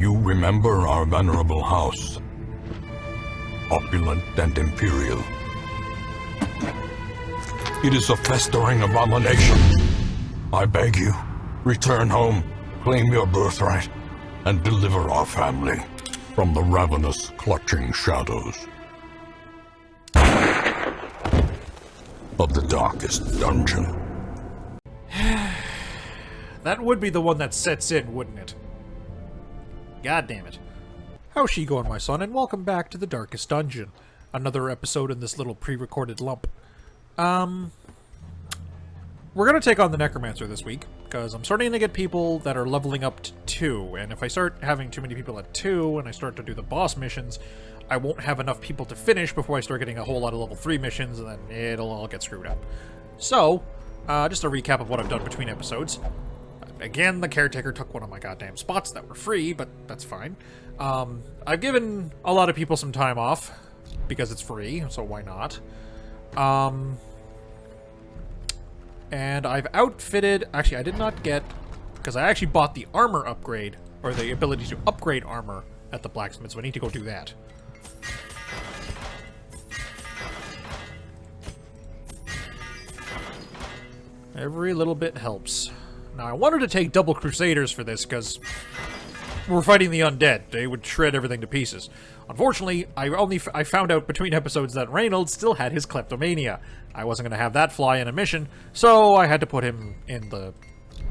You remember our venerable house, opulent and imperial. It is a festering abomination. I beg you, return home, claim your birthright, and deliver our family from the ravenous, clutching shadows of the darkest dungeon. That would be the one that sets in, wouldn't it? God damn it. How's she going, my son? And welcome back to the Darkest Dungeon. Another episode in this little pre-recorded lump. We're gonna take on the Necromancer this week, because I'm starting to get people that are leveling up to 2, and if I start having too many people at 2, and I start to do the boss missions, I won't have enough people to finish before I start getting a whole lot of level 3 missions, and then it'll all get screwed up. So, just a recap of what I've done between episodes. Again, the Caretaker took one of my goddamn spots that were free, but that's fine. I've given a lot of people some time off, because it's free, so why not? And I've outfitted... Actually, I did not get... Because I actually bought the armor upgrade, or the ability to upgrade armor at the blacksmith, so I need to go do that. Every little bit helps. Now, I wanted to take double Crusaders for this, because we're fighting the undead. They would shred everything to pieces. Unfortunately, I found out between episodes that Reynolds still had his kleptomania. I wasn't going to have that fly in a mission, so I had to put him in the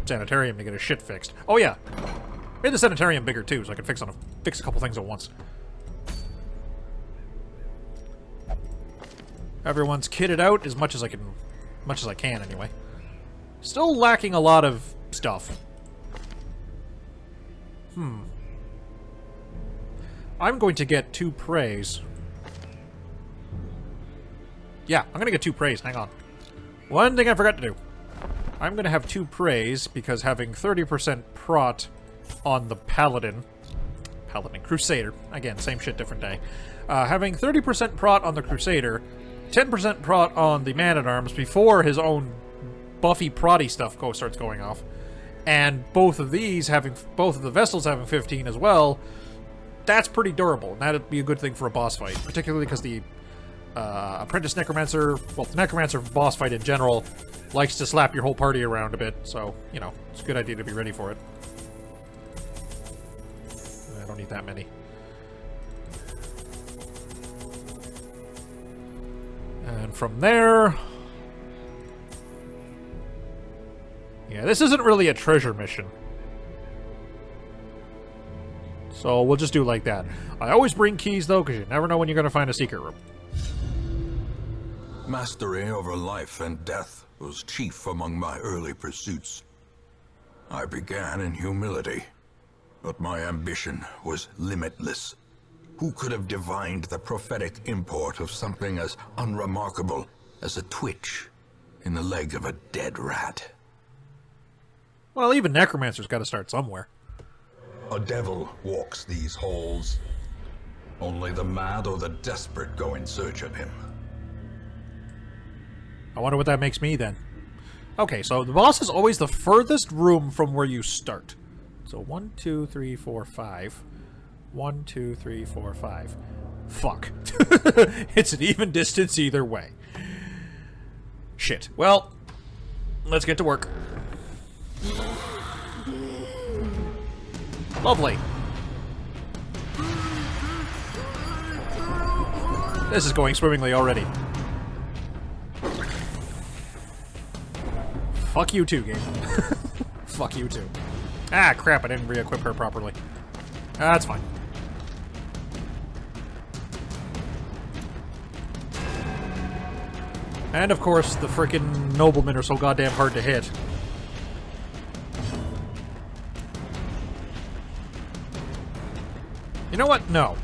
sanitarium to get his shit fixed. Oh yeah, made the sanitarium bigger too, so I can fix a couple things at once. Everyone's kitted out as much as I can anyway. Still lacking a lot of stuff. I'm going to get 2 praise. Yeah, I'm gonna get 2 praise. Hang on. One thing I forgot to do. I'm gonna have 2 praise because having 30% prot on the Paladin, Crusader, again, same shit, different day. Having 30% prot on the Crusader, 10% prot on the Man-at-Arms before his own buffy protty stuff starts going off, and both of the Vestals having 15 as well. That's pretty durable, and that'd be a good thing for a boss fight, particularly because the Apprentice Necromancer, well, the Necromancer boss fight in general, likes to slap your whole party around a bit, so, you know, it's a good idea to be ready for it. I don't need that many. And from there... Yeah, this isn't really a treasure mission. So we'll just do like that. I always bring keys, though, because you never know when you're going to find a secret room. Mastery over life and death was chief among my early pursuits. I began in humility, but my ambition was limitless. Who could have divined the prophetic import of something as unremarkable as a twitch in the leg of a dead rat? Well, even Necromancer's got to start somewhere. A devil walks these halls. Only the mad or the desperate go in search of him. I wonder what that makes me, then. Okay, so the boss is always the furthest room from where you start. So 1, 2, 3, 4, 5. 1, 2, 3, 4, 5. Fuck. It's an even distance either way. Shit. Well, let's get to work. Lovely. This is going swimmingly already. Fuck you too, game. Fuck you too. Ah, crap, I didn't re-equip her properly. That's fine. And of course, the frickin' noblemen are so goddamn hard to hit. You know what? No.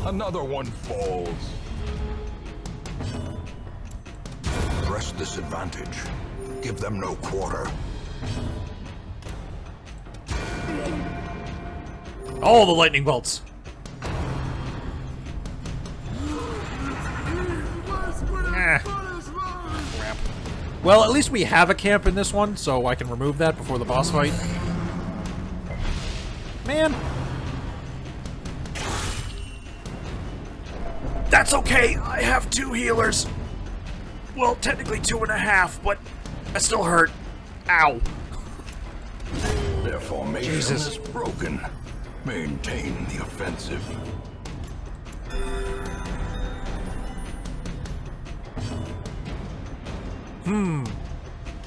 Another one falls. Press this advantage. Give them no quarter. All the lightning bolts. Crap. Well, at least we have a camp in this one, so I can remove that before the boss fight. Man. That's okay, I have 2 healers. Well, technically 2.5, but that still hurt. Ow. Their formation Jesus. is broken. Maintain the offensive.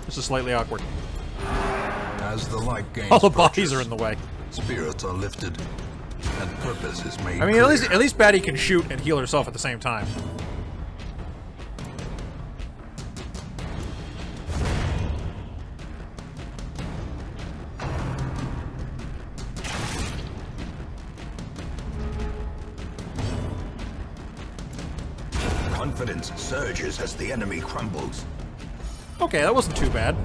This is slightly awkward. As the light gains All the purchase, bodies are in the way. spirits are lifted, and purpose is made I mean, clear. at least Batty can shoot and heal herself at the same time. Confidence surges as the enemy crumbles. Okay, that wasn't too bad.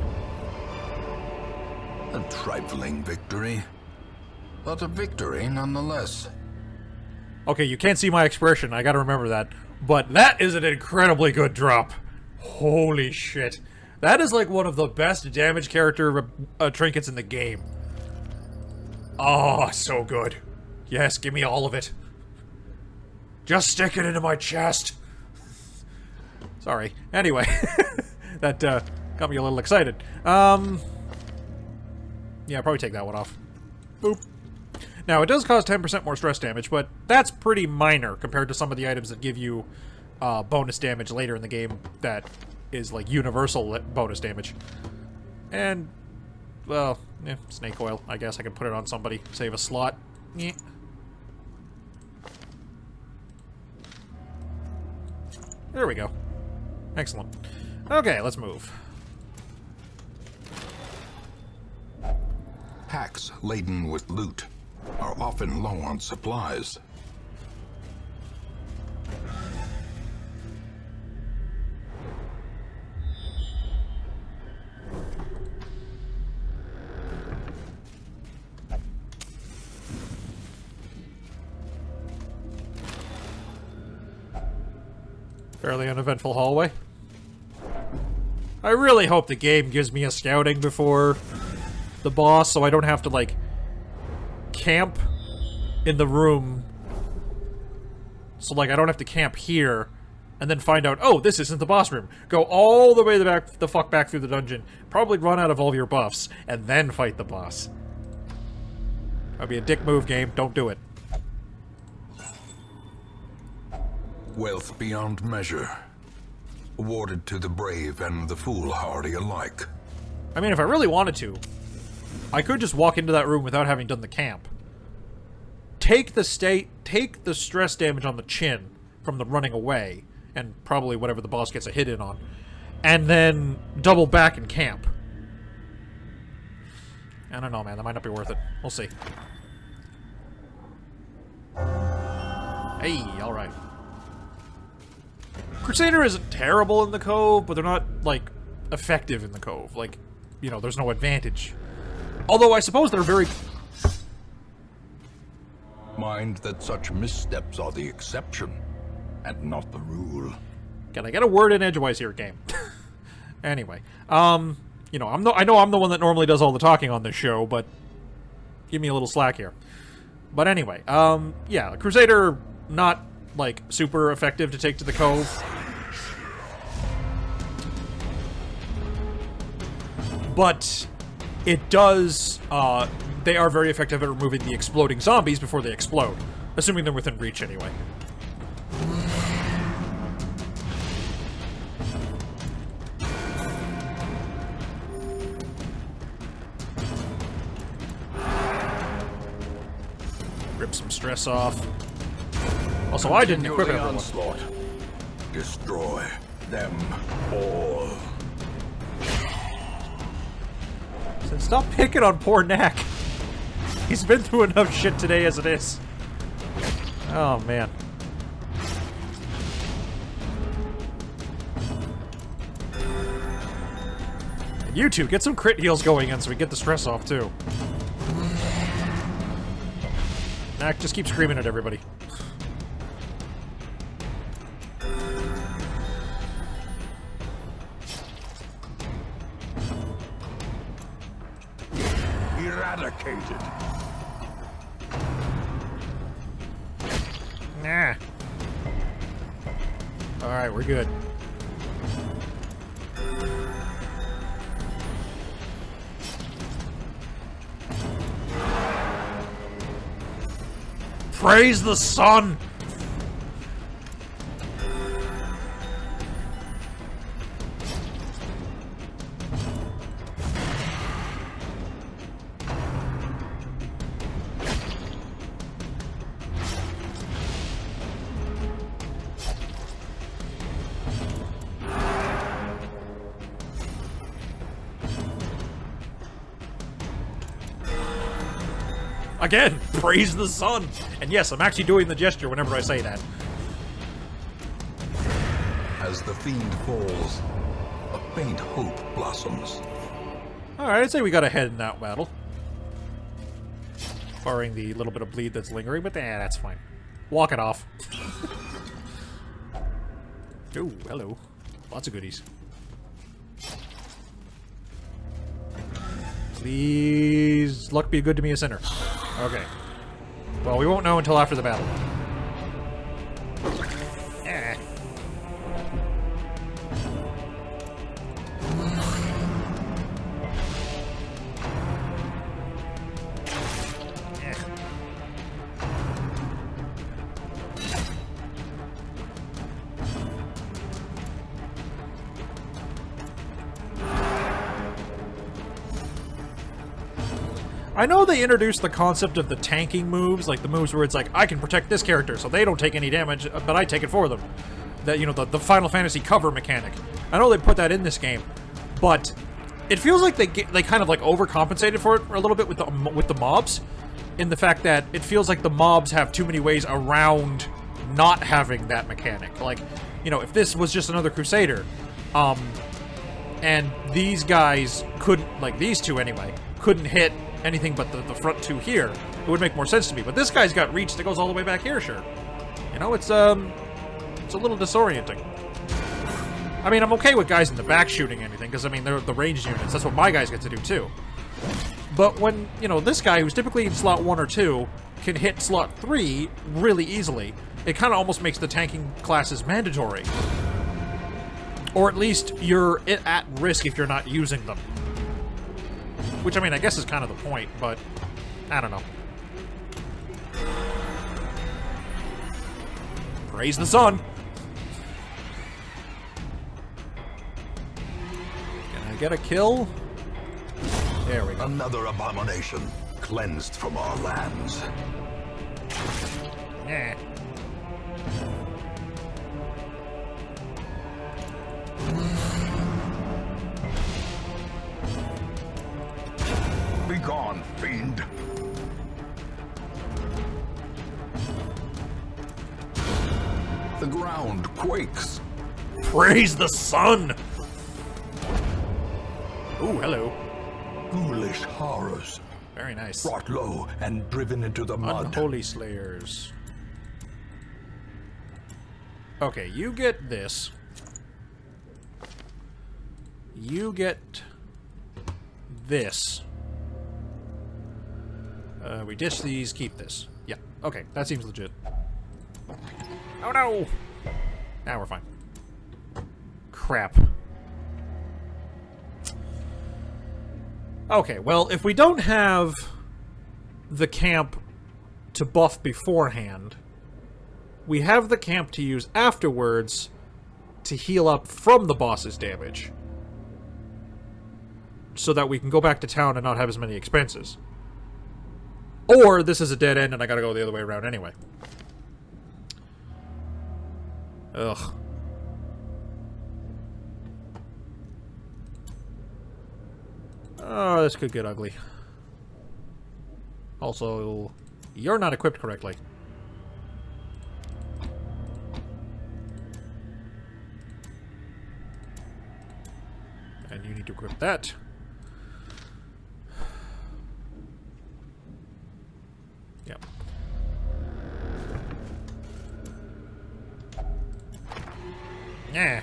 A trifling victory, but a victory nonetheless. Okay, you can't see my expression, I gotta remember that. But that is an incredibly good drop. Holy shit. That is like one of the best damage character trinkets in the game. Oh, so good. Yes, give me all of it. Just stick it into my chest. Sorry. Anyway, that got me a little excited. Yeah, I'll probably take that one off. Boop. Now, it does cause 10% more stress damage, but that's pretty minor compared to some of the items that give you bonus damage later in the game that is like universal bonus damage. And, well, yeah, snake oil. I guess I can put it on somebody, save a slot. Yeah. There we go. Excellent. Okay, let's move. Packs laden with loot are often low on supplies. Fairly uneventful hallway. I really hope the game gives me a scouting before the boss, so I don't have to, like, camp in the room. So, like, I don't have to camp here and then find out, oh, this isn't the boss room. Go all the way the fuck back through the dungeon, probably run out of all of your buffs, and then fight the boss. That'd be a dick move, game. Don't do it. Wealth beyond measure, awarded to the brave and the foolhardy alike. I mean, if I really wanted to, I could just walk into that room without having done the camp. Take the stress damage on the chin from the running away, and probably whatever the boss gets a hit in on, and then double back and camp. I don't know, man. That might not be worth it. We'll see. Hey, alright. Crusader isn't terrible in the Cove, but they're not, like, effective in the Cove. Like, you know, there's no advantage. Although I suppose they're very... Mind that such missteps are the exception, and not the rule. Can I get a word in edgewise here, game? Anyway, you know, I know I'm the one that normally does all the talking on this show, but give me a little slack here. But anyway, yeah, Crusader, not, like, super effective to take to the Cove. But it does, they are very effective at removing the exploding zombies before they explode. Assuming they're within reach, anyway. Rip some stress off. Also, I didn't equip everyone. Onslaught. Destroy them all. So stop picking on poor Knack. He's been through enough shit today as it is. Oh, man. And you two, get some crit heals going in so we get the stress off, too. Mac, just keep screaming at everybody. Eradicated. Nah. Alright, we're good. Praise the sun! Again, praise the sun! And yes, I'm actually doing the gesture whenever I say that. As the fiend falls, a faint hope blossoms. Alright, I'd say we got ahead in that battle. Barring the little bit of bleed that's lingering, but that's fine. Walk it off. Ooh, hello. Lots of goodies. Please, luck be good to me, a sinner. Okay. Well, we won't know until after the battle. Eh. I know they introduced the concept of the tanking moves, like the moves where it's like, I can protect this character so they don't take any damage, but I take it for them. That, you know, the Final Fantasy cover mechanic. I know they put that in this game, but it feels like they kind of like overcompensated for it a little bit with the mobs, in the fact that it feels like the mobs have too many ways around not having that mechanic. Like, you know, if this was just another Crusader, and these guys couldn't, like these two anyway, couldn't hit anything but the front two here, it would make more sense to me. But this guy's got reach that goes all the way back here, sure. You know, it's a little disorienting. I mean, I'm okay with guys in the back shooting anything, because, I mean, they're the ranged units. That's what my guys get to do, too. But when, you know, this guy, who's typically in slot 1 or 2, can hit slot 3 really easily, it kind of almost makes the tanking classes mandatory. Or at least you're at risk if you're not using them. Which, I mean, I guess is kind of the point, but I don't know. Praise the sun! Can I get a kill? There we go. Another abomination cleansed from our lands. Yeah. Be gone, fiend. The ground quakes. Praise the sun! Ooh, hello. Ghoulish horrors. Very nice. Brought low and driven into the mud. Unholy Slayers. Okay, you get this. You get this. We dish these, keep this. Yeah, okay, that seems legit. Oh no! Now we're fine. Crap. Okay, well, if we don't have the camp to buff beforehand, we have the camp to use afterwards to heal up from the boss's damage, so that we can go back to town and not have as many expenses. Or this is a dead end and I gotta go the other way around anyway. Ugh. Oh, this could get ugly. Also, you're not equipped correctly. And you need to equip that. Yep. Yeah.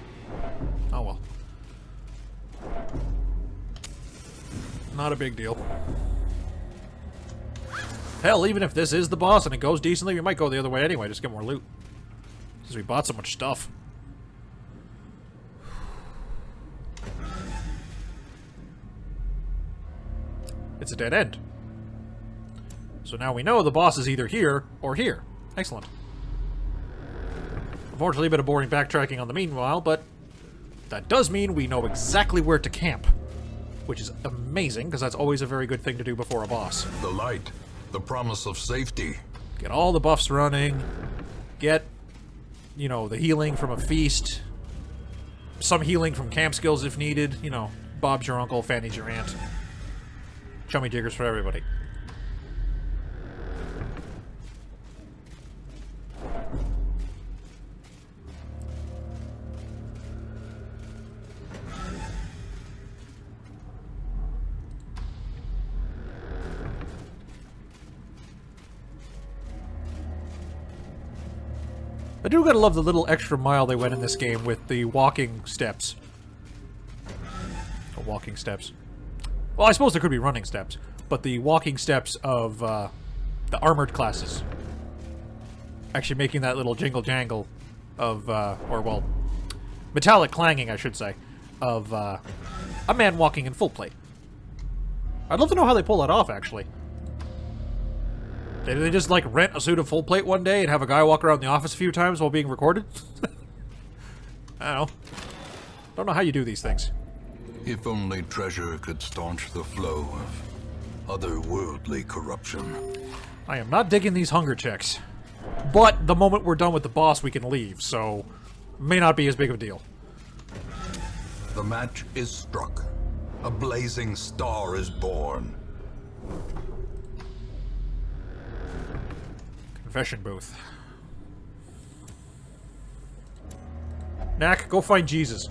Oh well. Not a big deal. Hell, even if this is the boss and it goes decently, we might go the other way anyway, just get more loot. Because we bought so much stuff. It's a dead end. So now we know the boss is either here or here. Excellent. Unfortunately, a bit of boring backtracking on the meanwhile, but that does mean we know exactly where to camp. Which is amazing, because that's always a very good thing to do before a boss. The light, the promise of safety. Get all the buffs running. Get, you know, the healing from a feast. Some healing from camp skills if needed. You know, Bob's your uncle, Fanny's your aunt. Chummy jiggers for everybody. I do gotta love the little extra mile they went in this game with the walking steps. Or walking steps. Well, I suppose there could be running steps, but the walking steps of the armored classes. Actually making that little jingle-jangle of, or well, metallic clanging, I should say, of a man walking in full plate. I'd love to know how they pull that off, actually. Did they just, like, rent a suit of full plate one day and have a guy walk around the office a few times while being recorded? I don't know. Don't know how you do these things. If only treasure could staunch the flow of otherworldly corruption. I am not digging these hunger checks. But the moment we're done with the boss, we can leave, so may not be as big of a deal. The match is struck. A blazing star is born. Confession booth. Knack, go find Jesus.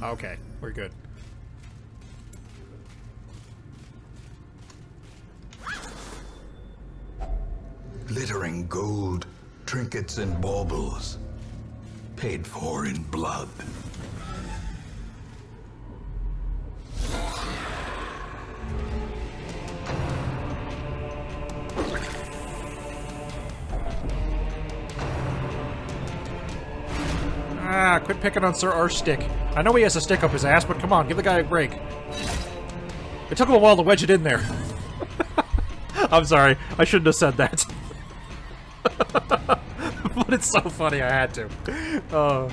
Okay, we're good. Glittering gold, trinkets and baubles, paid for in blood. Ah, quit picking on Sir Ar's stick. I know he has a stick up his ass, but come on, give the guy a break. It took him a while to wedge it in there. I'm sorry, I shouldn't have said that. But it's so funny, I had to.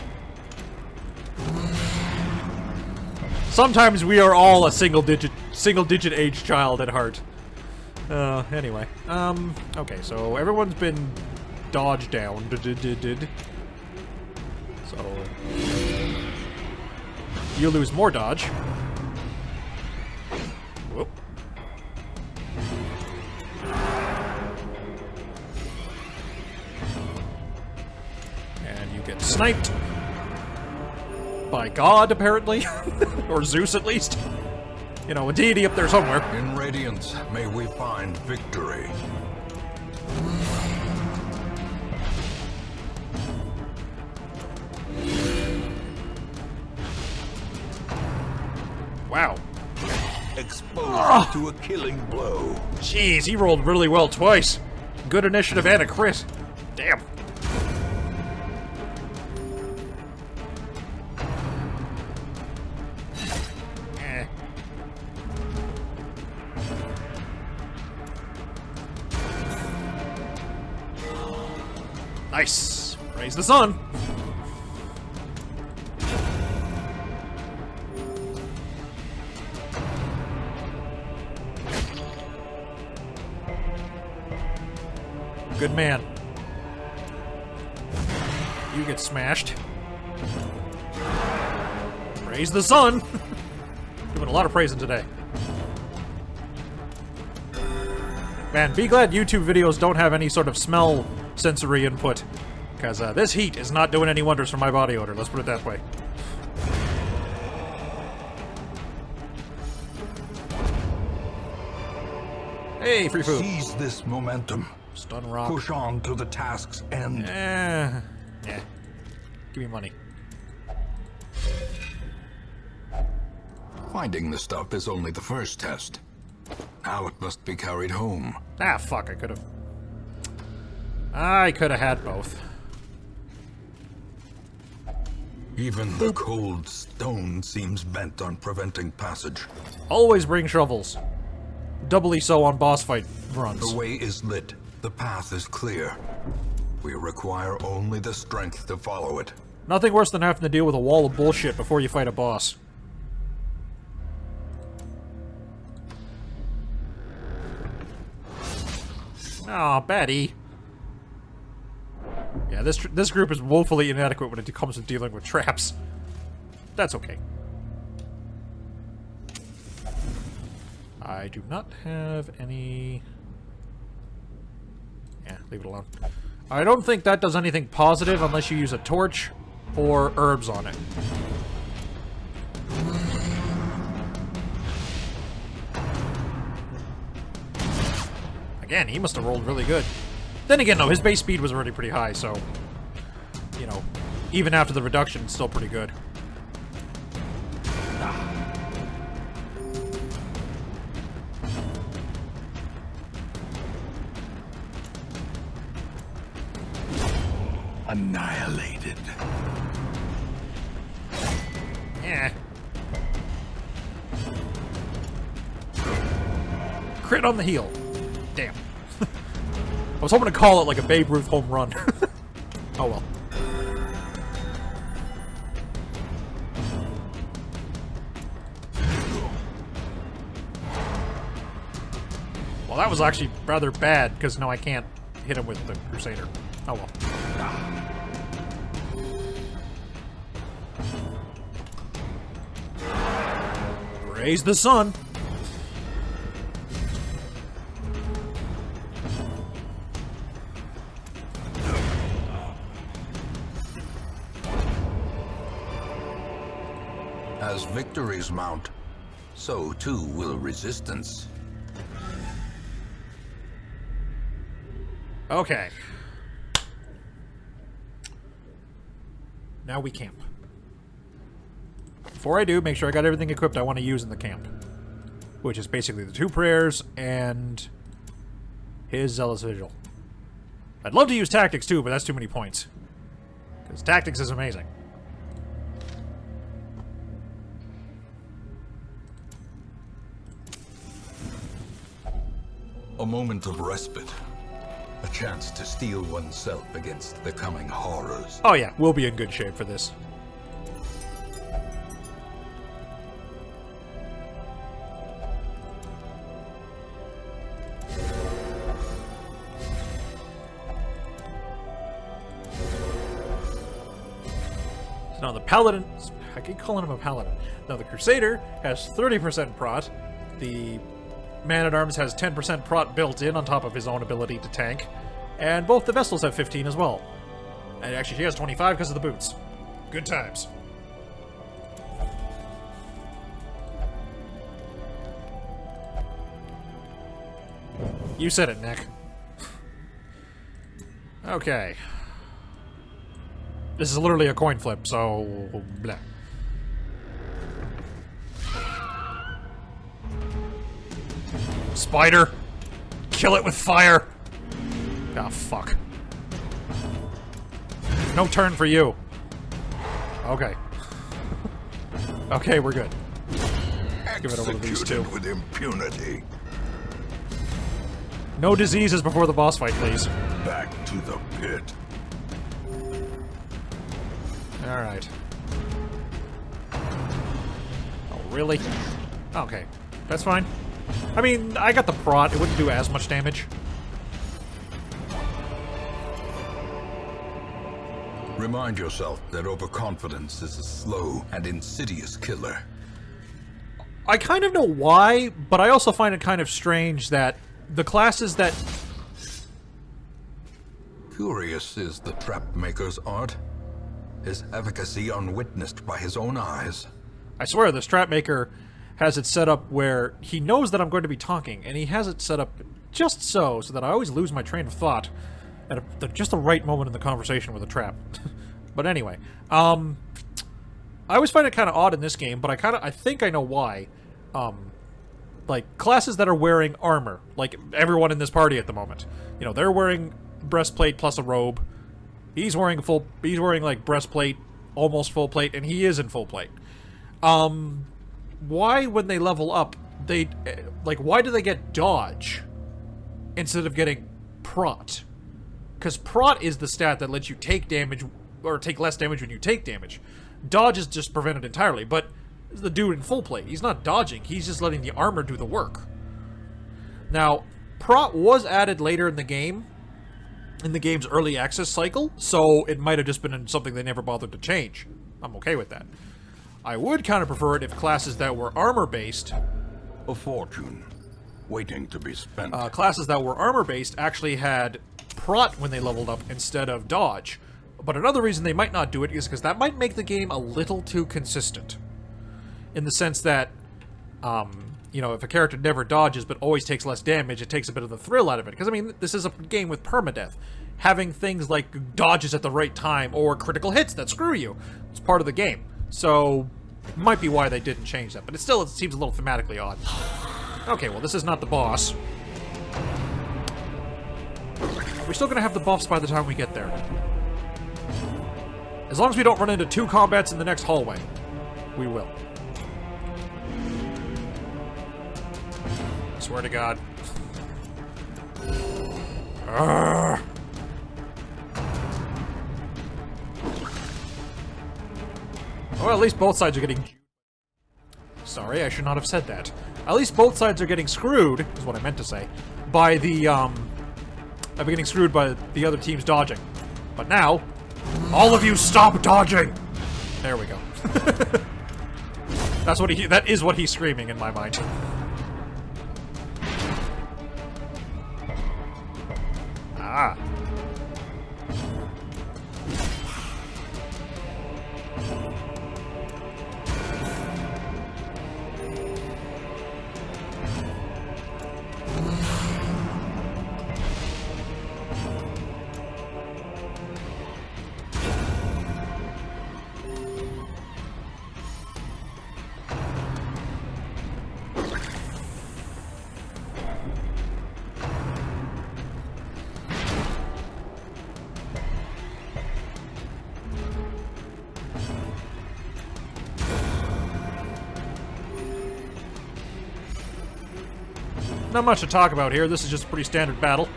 Sometimes we are all a single-digit age child at heart. Anyway. Okay, so everyone's been dodged down. So you lose more dodge. Whoop. And you get sniped. By God, apparently. Or Zeus, at least. You know, a deity up there somewhere. In Radiance, may we find victory. Wow. Exposed to a killing blow. Jeez, he rolled really well twice. Good initiative and a crit. Damn. Eh. Nice. Raise the sun. Good man. You get smashed. Praise the sun! Doing a lot of praising today. Man, be glad YouTube videos don't have any sort of smell sensory input. Because this heat is not doing any wonders for my body odor, let's put it that way. Hey, free food. Seize this momentum. Stun rock. Push on to the task's end. Yeah. Give me money. Finding the stuff is only the first test. Now it must be carried home. Ah, fuck, I could've had both. Even the cold stone seems bent on preventing passage. Always bring shovels. Doubly so on boss fight runs. The way is lit. The path is clear. We require only the strength to follow it. Nothing worse than having to deal with a wall of bullshit before you fight a boss. Aw, Betty. Yeah, this group is woefully inadequate when it comes to dealing with traps. That's okay. I do not have any... Yeah, leave it alone. I don't think that does anything positive unless you use a torch or herbs on it. Again, he must have rolled really good. Then again, no, his base speed was already pretty high, so... You know, even after the reduction, it's still pretty good. Annihilated. Yeah. Crit on the heel. Damn. I was hoping to call it like a Babe Ruth home run. Oh well. Well, that was actually rather bad, because now I can't hit him with the Crusader. Oh well. Praise the sun! As victories mount, so too will resistance. Okay. Now we camp. Before I do, make sure I got everything equipped I want to use in the camp. Which is basically the 2 prayers and his zealous vigil. I'd love to use tactics too, but that's too many points. Because tactics is amazing. A moment of respite. A chance to steel oneself against the coming horrors. Oh yeah, we'll be in good shape for this. So now the Paladin... I keep calling him a Paladin. Now the Crusader has 30% prot. The Man-at-Arms has 10% prot built in on top of his own ability to tank. And both the Vestals have 15 as well. And actually, she has 25 because of the boots. Good times. You said it, Nick. Okay. This is literally a coin flip, so... Blah. Spider! Kill it with fire! Ah, fuck. No turn for you. Okay. Okay, we're good. Give it over to these two. Executed with impunity. No diseases before the boss fight, please. Back to the pit. Alright. Oh, really? Okay. That's fine. I mean, I got the prot. It wouldn't do as much damage. Remind yourself that overconfidence is a slow and insidious killer. I kind of know why, but I also find it kind of strange that the classes that... Curious is the trap maker's art. His efficacy unwitnessed by his own eyes. I swear, this trap maker has it set up where he knows that I'm going to be talking, and he has it set up just so that I always lose my train of thought at just the right moment in the conversation with a trap. But anyway, I always find it kind of odd in this game, but I think I know why. Like, classes that are wearing armor, like everyone in this party at the moment. You know, they're wearing breastplate plus a robe. He's wearing like breastplate, almost full plate, and he is in full plate. Why, when they level up, why do they get dodge instead of getting prot? Because prot is the stat that lets you take damage, or take less damage when you take damage. Dodge is just prevented entirely, but the dude in full plate, he's not dodging, he's just letting the armor do the work. Now, prot was added later in the game's early access cycle, so it might have just been something they never bothered to change. I'm okay with that. I would kind of prefer it if classes that were armor-based... A fortune, waiting to be spent. Classes that were armor-based actually had prot when they leveled up instead of dodge. But another reason they might not do it is because that might make the game a little too consistent. In the sense that, you know, if a character never dodges but always takes less damage, it takes a bit of the thrill out of it. Because, I mean, this is a game with permadeath. Having things like dodges at the right time or critical hits that screw you, it's part of the game. So, might be why they didn't change that. But it seems a little thematically odd. Okay, well, this is not the boss. We're still going to have the buffs by the time we get there. As long as we don't run into 2 combats in the next hallway, we will. Swear to God. Arrgh. Well, at least both sides are getting... Sorry, I should not have said that. At least both sides are getting screwed, is what I meant to say, by the, by getting screwed by the other team's dodging. But now, all of you stop dodging! There we go. That is what he's screaming in my mind. Ah. Not much to talk about here. This is just a pretty standard battle.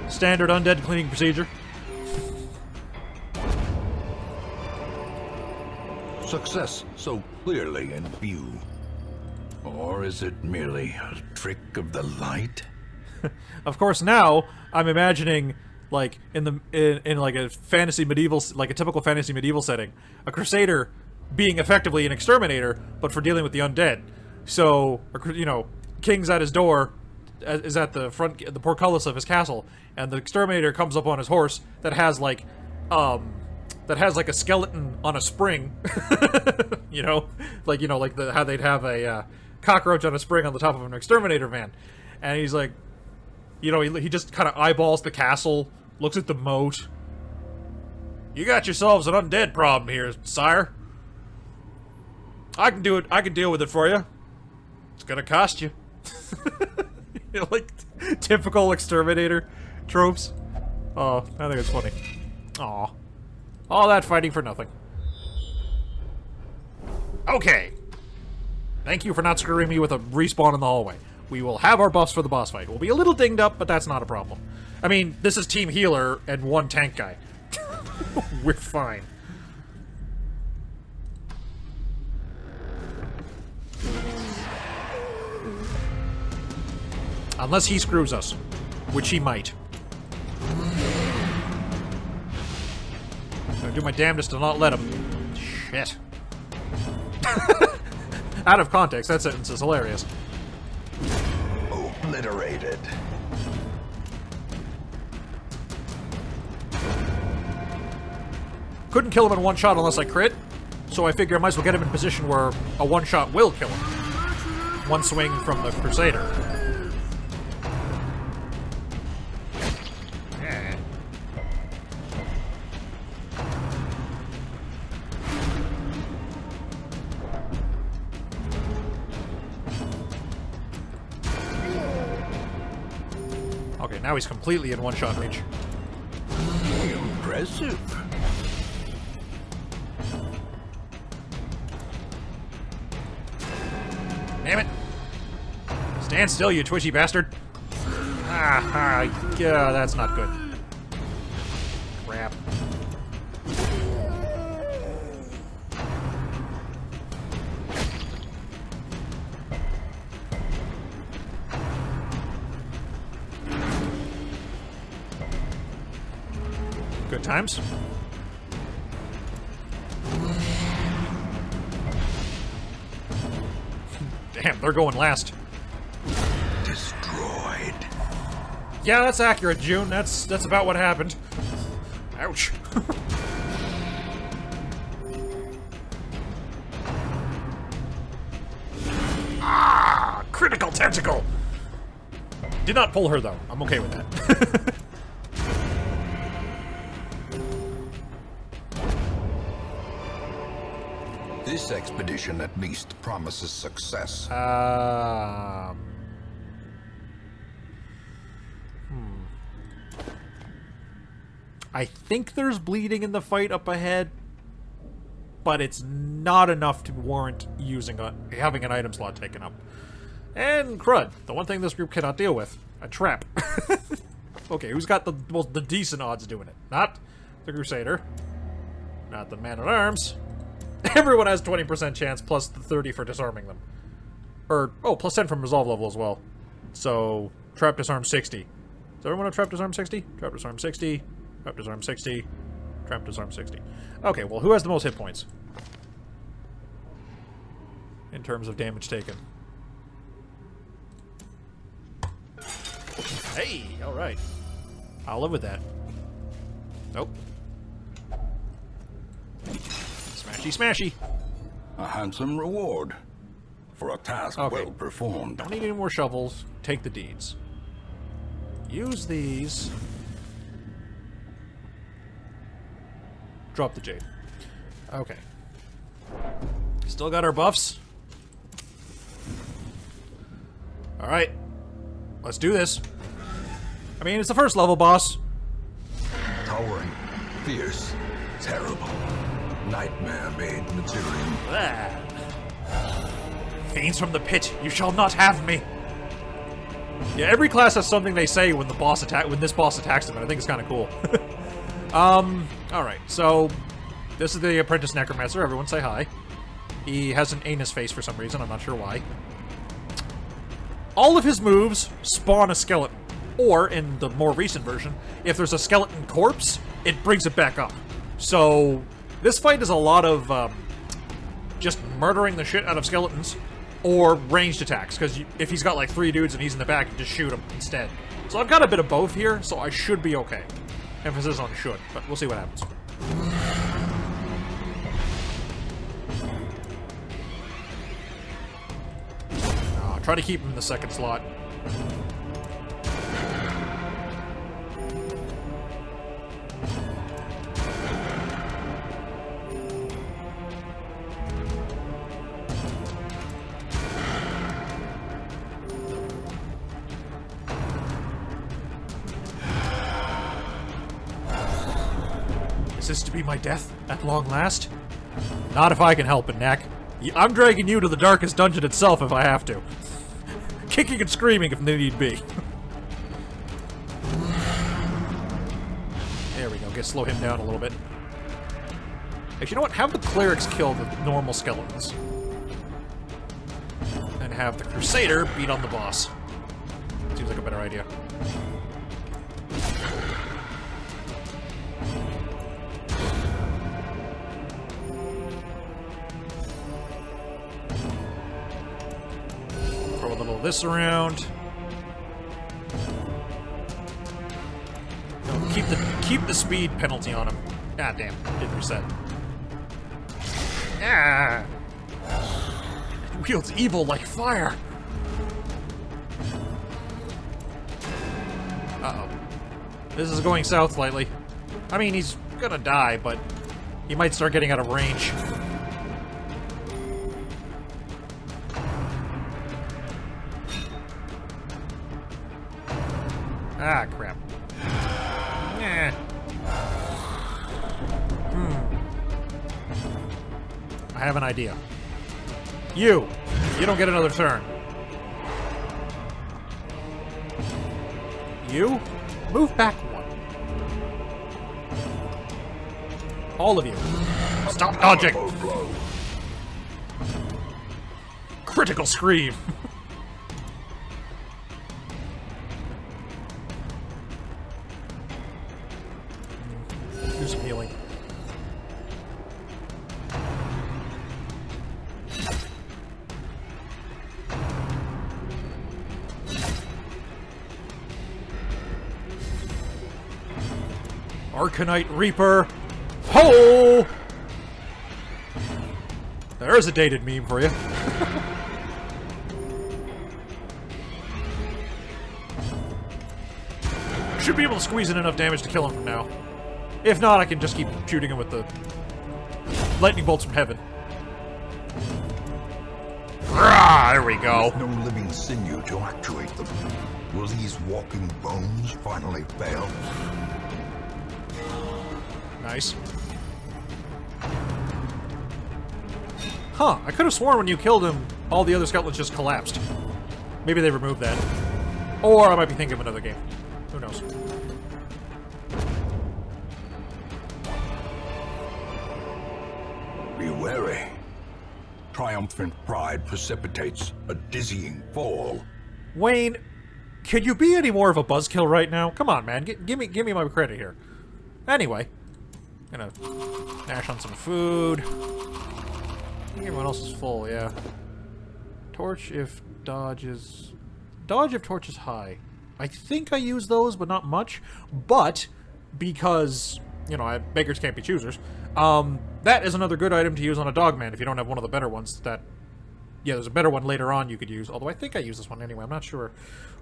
Standard undead cleaning procedure. Success so clearly in view. Or is it merely a trick of the light? Of course, now I'm imagining, like in like a fantasy medieval, like a typical fantasy medieval setting, a crusader being effectively an exterminator, but for dealing with the undead. So, you know, king's at his door, is at the portcullis of his castle, and the exterminator comes up on his horse that has like a skeleton on a spring. you know, like how they'd have a cockroach on a spring on the top of an exterminator van, and he's like, you know, he just kind of eyeballs the castle, looks at the moat. You got yourselves an undead problem here, sire. I can do it. I can deal with it for you. It's gonna cost you. You know, like typical exterminator tropes. Oh, I think it's funny. Aw. All that fighting for nothing. Okay. Thank you for not screwing me with a respawn in the hallway. We will have our buffs for the boss fight. We'll be a little dinged up, but that's not a problem. I mean, this is team healer and 1 tank guy. We're fine. Unless he screws us, which he might. I'm gonna do my damnedest to not let him. Shit. Out of context, that sentence is hilarious. Obliterated. Couldn't kill him in 1 shot unless I crit, so I figure I might as well get him in a position where a 1 shot will kill him. 1 swing from the Crusader. Okay, now he's completely in one-shot reach. Impressive. Damn it! Stand still, you twitchy bastard! Ah, yeah, that's not good. Crap. Good times. Damn, they're going last. Destroyed. Yeah, that's accurate, June. That's about what happened. Ouch. Ah, critical tentacle. Did not pull her though. I'm okay with that. This expedition at least promises success. I think there's bleeding in the fight up ahead, but it's not enough to warrant having an item slot taken up. And crud, the one thing this group cannot deal with, a trap. Okay, who's got the decent odds doing it? Not the Crusader, not the Man-at-Arms. Everyone has 20% chance plus the 30 for disarming them. Or, oh, plus 10 from resolve level as well. So, trap disarm 60. Does everyone have trap disarm 60? Trap disarm 60. Trap disarm 60. Trap disarm 60. Okay, well, who has the most hit points? In terms of damage taken. Hey, alright. I'll live with that. Nope. Smashy, smashy. A handsome reward for a task Okay. well performed. Don't need any more shovels. Take the deeds. Use these. Drop the jade. Okay. Still got our buffs. Alright. Let's do this. I mean, it's the first level boss. Towering, fierce, terrible. Nightmare-made material. Ah. Fiends from the pit, you shall not have me. Yeah, every class has something they say when this boss attacks them, and I think it's kind of cool. Alright, so this is the Apprentice Necromancer. Everyone say hi. He has an anus face for some reason, I'm not sure why. All of his moves spawn a skeleton. Or, in the more recent version, if there's a skeleton corpse, it brings it back up. So, this fight is a lot of just murdering the shit out of skeletons, or ranged attacks, because if he's got like 3 dudes and he's in the back, you just shoot him instead. So I've got a bit of both here, so I should be okay. Emphasis on should, but we'll see what happens. Try to keep him in the second slot. Is this to be my death at long last? Not if I can help it, Knack. I'm dragging you to the darkest dungeon itself if I have to. Kicking and screaming if need be. There we go. Get slow him down a little bit. Actually, you know what? Have the clerics kill the normal skeletons. And have the Crusader beat on the boss. Seems like a better idea. Throw a little of this around. No, keep the speed penalty on him. God damn, didn't reset. Ah! It wields evil like fire. Uh-oh. This is going south slightly. I mean, he's gonna die, but he might start getting out of range. Ah, crap. Eh. I have an idea. You don't get another turn. You, move back one. All of you, stop dodging. Critical scream. Do some healing. Arcanite Reaper. Ho! There's a dated meme for you. Should be able to squeeze in enough damage to kill him from now. If not, I can just keep shooting him with the lightning bolts from heaven. Rah, there we go. With no living sinew to actuate them, will these walking bones finally fail? Nice. Huh, I could have sworn when you killed him, all the other skeletons just collapsed. Maybe they removed that. Or I might be thinking of another game. Who knows? Be wary. Triumphant pride precipitates a dizzying fall. Wayne, could you be any more of a buzzkill right now? Come on, man. Give me my credit here. Anyway, gonna dash on some food. I think everyone else is full, yeah. Torch if dodge is... Dodge if torch is high. I think I use those, but not much. But, because, you know, beggars can't be choosers, that is another good item to use on a dogman if you don't have one of the better ones that... Yeah, there's a better one later on you could use, although I think I use this one anyway, I'm not sure.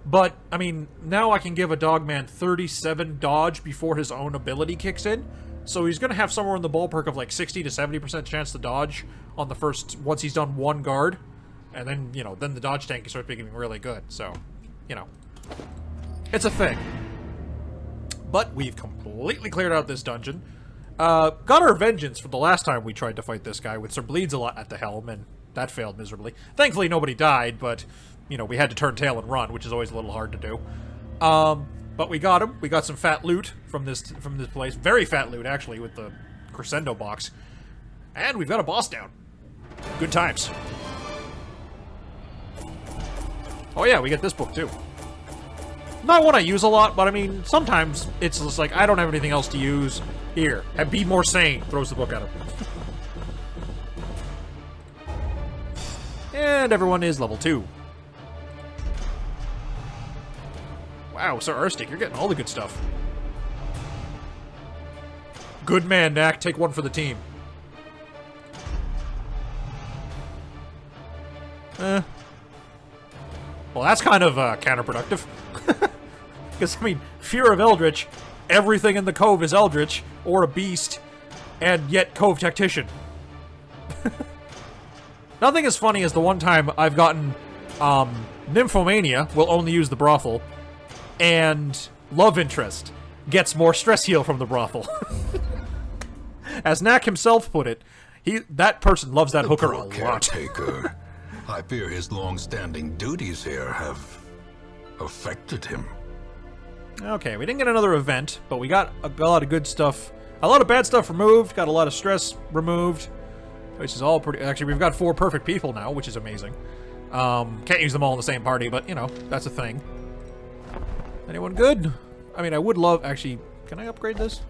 But, I mean, now I can give a dogman 37 dodge before his own ability kicks in, so he's going to have somewhere in the ballpark of like 60 to 70% chance to dodge on the first, once he's done one guard, and then, you know, then the dodge tank starts becoming really good, so, you know. It's a thing. But we've completely cleared out this dungeon. Got our vengeance for the last time we tried to fight this guy with Sir Bleeds-a-lot at the helm, and that failed miserably. Thankfully, nobody died, but, you know, we had to turn tail and run, which is always a little hard to do. But we got him. We got some fat loot from this place. Very fat loot, actually, with the crescendo box. And we've got a boss down. Good times. Oh yeah, we get this book, too. Not one I use a lot, but I mean, sometimes it's just like, I don't have anything else to use. Here, and be more sane. Throws the book at him. And everyone is level 2. Wow, Sir Arstic, you're getting all the good stuff. Good man, Knack. Take one for the team. Well, that's kind of counterproductive. Because, I mean, Fear of Eldritch, everything in the Cove is Eldritch, or a beast, and yet Cove Tactician. Nothing as funny as the one time I've gotten Nymphomania, will only use the brothel, and Love Interest gets more stress heal from the brothel. As Knack himself put it, that person loves that hooker a lot. Caretaker. I fear his long-standing duties here have affected him. Okay, we didn't get another event, but we got a lot of good stuff. A lot of bad stuff removed, got a lot of stress removed, which is all pretty... Actually, we've got 4 perfect people now, which is amazing. Can't use them all in the same party, but, you know, that's a thing. Anyone good? I mean, I would love... Actually, can I upgrade this?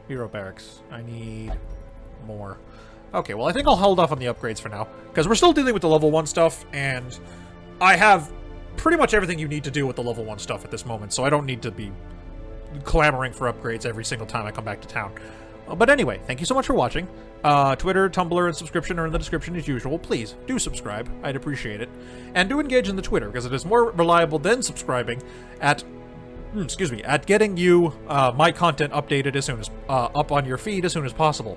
Hero Barracks. I need more. Okay, well, I think I'll hold off on the upgrades for now, because we're still dealing with the level 1 stuff, and I have pretty much everything you need to do with the level 1 stuff at this moment, so I don't need to be clamoring for upgrades every single time I come back to town. But anyway, thank you so much for watching. Twitter, Tumblr, and subscription are in the description as usual. Please, do subscribe. I'd appreciate it. And do engage in the Twitter, because it is more reliable than subscribing at getting you my content updated as soon as up on your feed as soon as possible.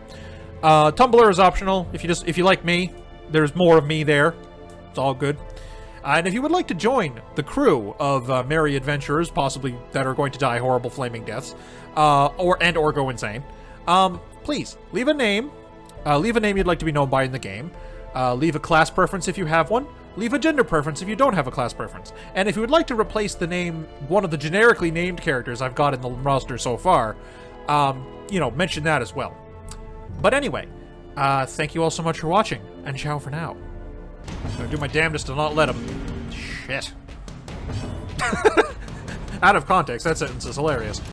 Tumblr is optional. If you like me, there's more of me there. It's all good. And if you would like to join the crew of merry adventurers, possibly that are going to die horrible flaming deaths, or go insane, please leave a name. Leave a name you'd like to be known by in the game. Leave a class preference if you have one. Leave a gender preference if you don't have a class preference. And if you would like to replace the name, one of the generically named characters I've got in the roster so far, mention that as well. But anyway, thank you all so much for watching, and ciao for now. I'm gonna do my damnedest to not let him. Shit. Out of context, that sentence is hilarious.